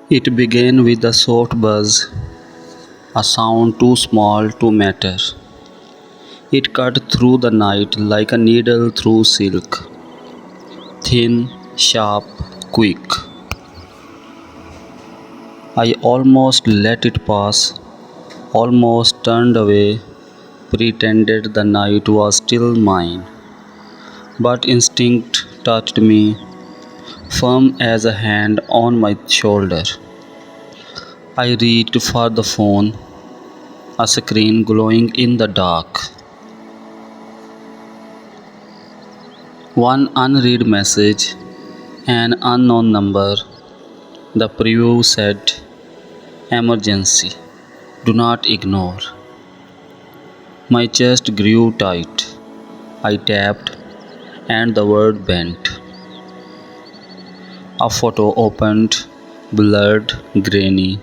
It began with a soft buzz, a sound too small to matter. It cut through the night like a needle through silk, thin, sharp, quick. I almost let it pass, almost turned away, pretended the night was still mine. But instinct touched me, firm as a hand on my shoulder. I reached for the phone, a screen glowing in the dark. One unread message, an unknown number. The preview said, "Emergency. Do not ignore." My chest grew tight. I tapped, and the word bent. A photo opened, blurred, grainy.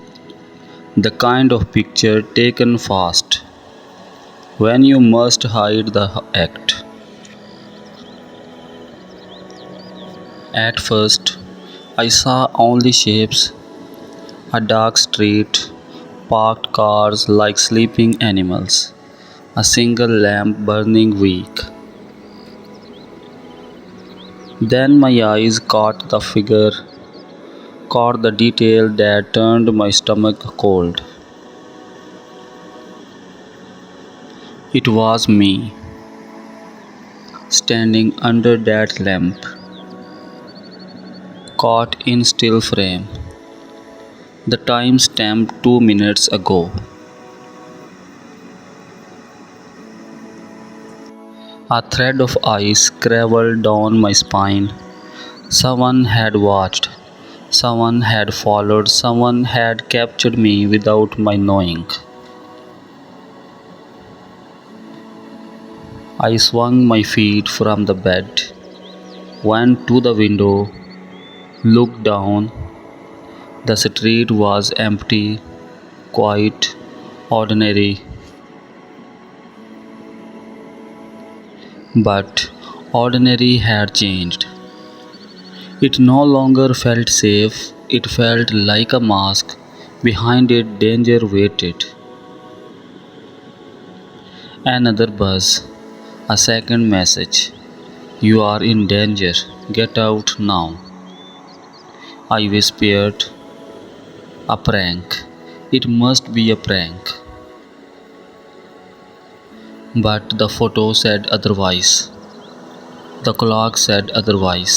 The kind of picture taken fast, when you must hide the act. At first, I saw only shapes, a dark street, parked cars like sleeping animals, a single lamp burning weak. Then my eyes caught the figure, caught the detail that turned my stomach cold. It was me, standing under that lamp, caught in still frame. The time stamped 2 minutes ago. A thread of ice craveled down my spine. Someone had watched. Someone had followed. Someone had captured me without my knowing. I swung my feet from the bed, went to the window, looked down. The street was empty, quiet, ordinary. But ordinary had changed. It no longer felt safe, it felt like a mask. Behind it, danger waited. Another buzz, a second message. "You are in danger, get out now." I whispered, "A prank. It must be a prank." But the photo said otherwise. The clock said otherwise.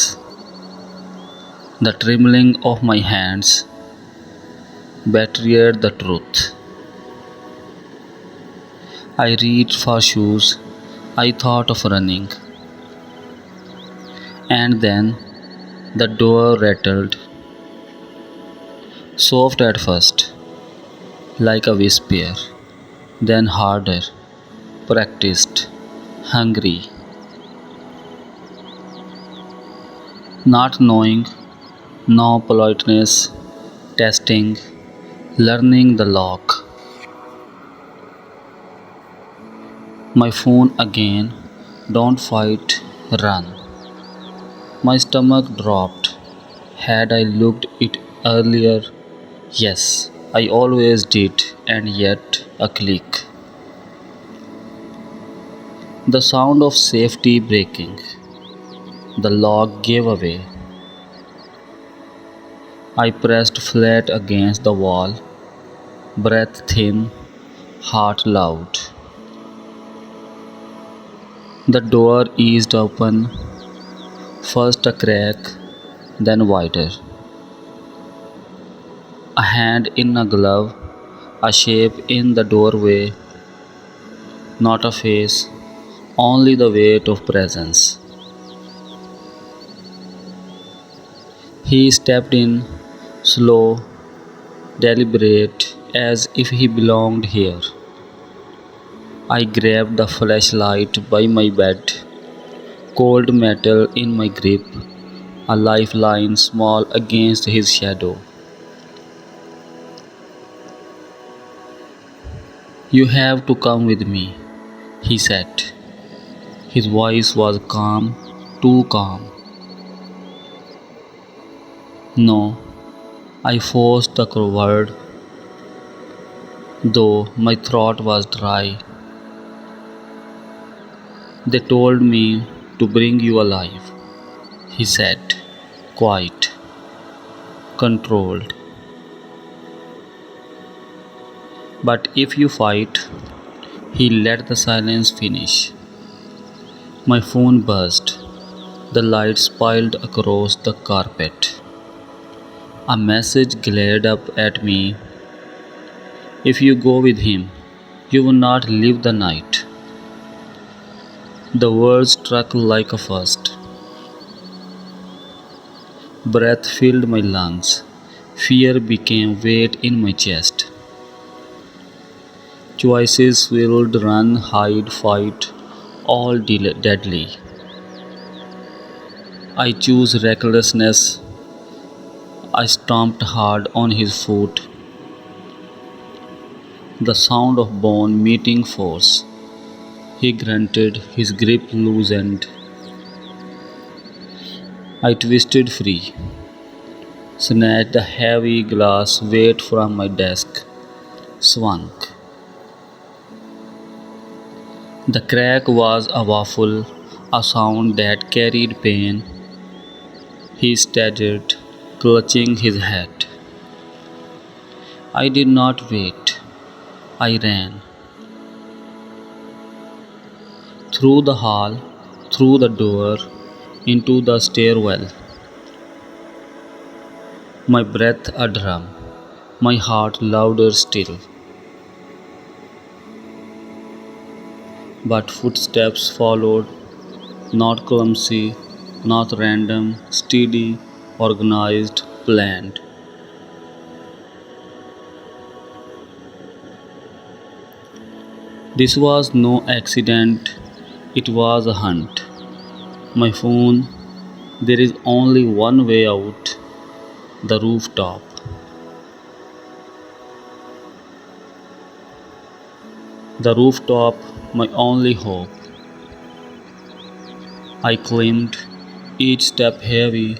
The trembling of my hands betrayed the truth. I reached for shoes. I thought of running. And then the door rattled, soft at first, like a whisper, then harder, practiced, hungry. Not knowing, no politeness, testing, learning the lock. My phone again, don't fight, run. My stomach dropped. Had I looked it earlier? Yes, I always did, and yet a click. The sound of safety breaking. The lock gave away. I pressed flat against the wall, breath thin, heart loud. The door eased open, first a crack, then wider. A hand in a glove, a shape in the doorway, not a face, only the weight of presence. He stepped in, slow, deliberate, as if he belonged here. I grabbed the flashlight by my bed, cold metal in my grip, a lifeline small against his shadow. "You have to come with me," he said. His voice was calm, too calm. "No," I forced the word, though my throat was dry. They told me to bring you alive, he said, quiet, controlled. But if you fight, he let the silence finish. My phone buzzed. The light spilled across the carpet. A message glared up at me. If you go with him, you will not live the night. The words struck like a first. Breath filled my lungs. Fear became weight in my chest. Choices swirled, run, hide, fight, all deadly. I choose recklessness. I stomped hard on his foot. The sound of bone meeting force. He grunted, his grip loosened. I twisted free, snatched a heavy glass weight from my desk, swung. The crack was a waffle, a sound that carried pain. He staggered, clutching his hat. I did not wait. I ran. Through the hall, through the door, into the stairwell. My breath a drum, my heart louder still. But footsteps followed, not clumsy, not random, steady, organized, planned. This was no accident, it was a hunt. My phone, there is only one way out, the rooftop. The rooftop, my only hope. I climbed, each step heavy,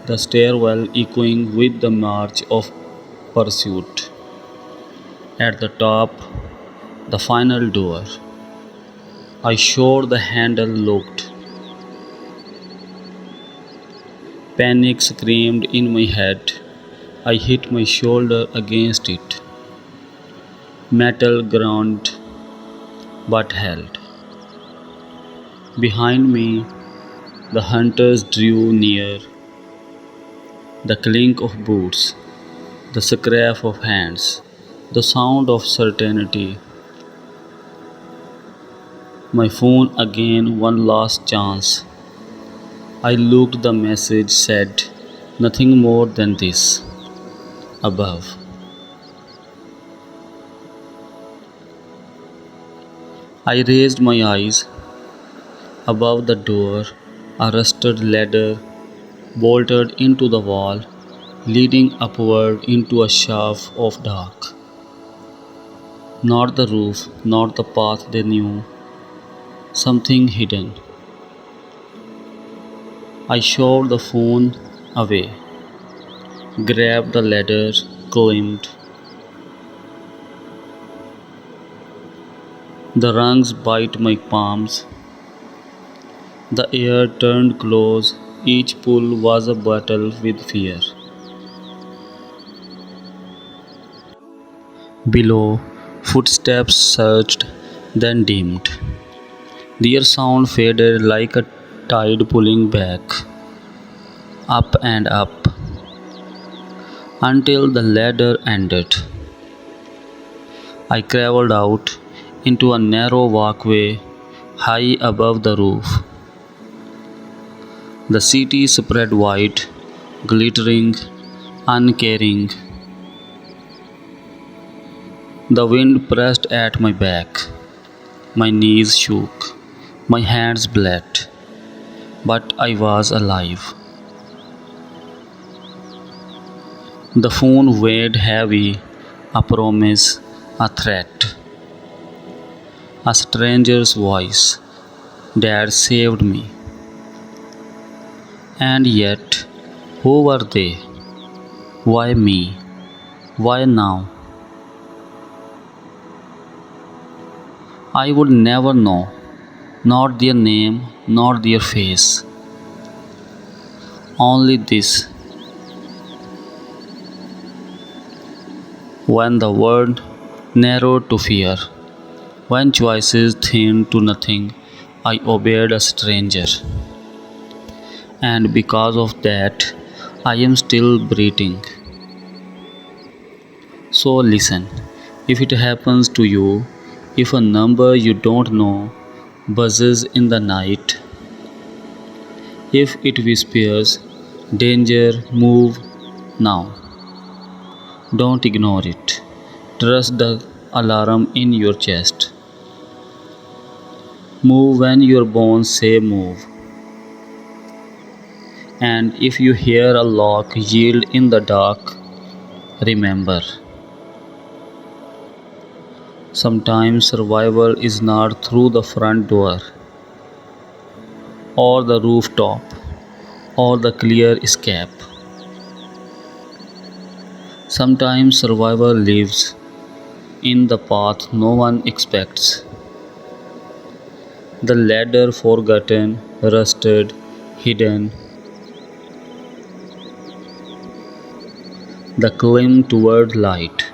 the stairwell echoing with the march of pursuit. At the top, the final door. I sure the handle looked. Panic screamed in my head. I hit my shoulder against it. Metal ground but held. Behind me, the hunters drew near. The clink of boots, the scrape of hands, the sound of certainty. My phone again, one last chance. I looked, the message said nothing more than this. Above. I raised my eyes. Above the door, a rusted ladder bolted into the wall, leading upward into a shaft of dark. Not the roof, not the path they knew, something hidden. I shoved the phone away, grabbed the ladder, climbed. The rungs bite my palms. The air turned close. Each pull was a battle with fear. Below, footsteps surged, then dimmed. Their sound faded like a tide pulling back, up and up, until the ladder ended. I crawled out into a narrow walkway high above the roof. The city spread wide, glittering, uncaring. The wind pressed at my back. My knees shook. My hands bled. But I was alive. The phone weighed heavy, a promise, a threat. A stranger's voice. Dad saved me. And yet, who were they? Why me? Why now? I would never know. Not their name, not their face. Only this. When the world narrowed to fear, when choices thinned to nothing, I obeyed a stranger. And because of that, I am still breathing. So listen, if it happens to you, if a number you don't know buzzes in the night, if it whispers, danger, move now, don't ignore it. Trust the alarm in your chest. Move when your bones say move. And if you hear a lock yield in the dark, remember, sometimes survival is not through the front door, or the rooftop, or the clear escape. Sometimes survival lives in the path no one expects. The ladder forgotten, rusted, hidden, the climb toward light.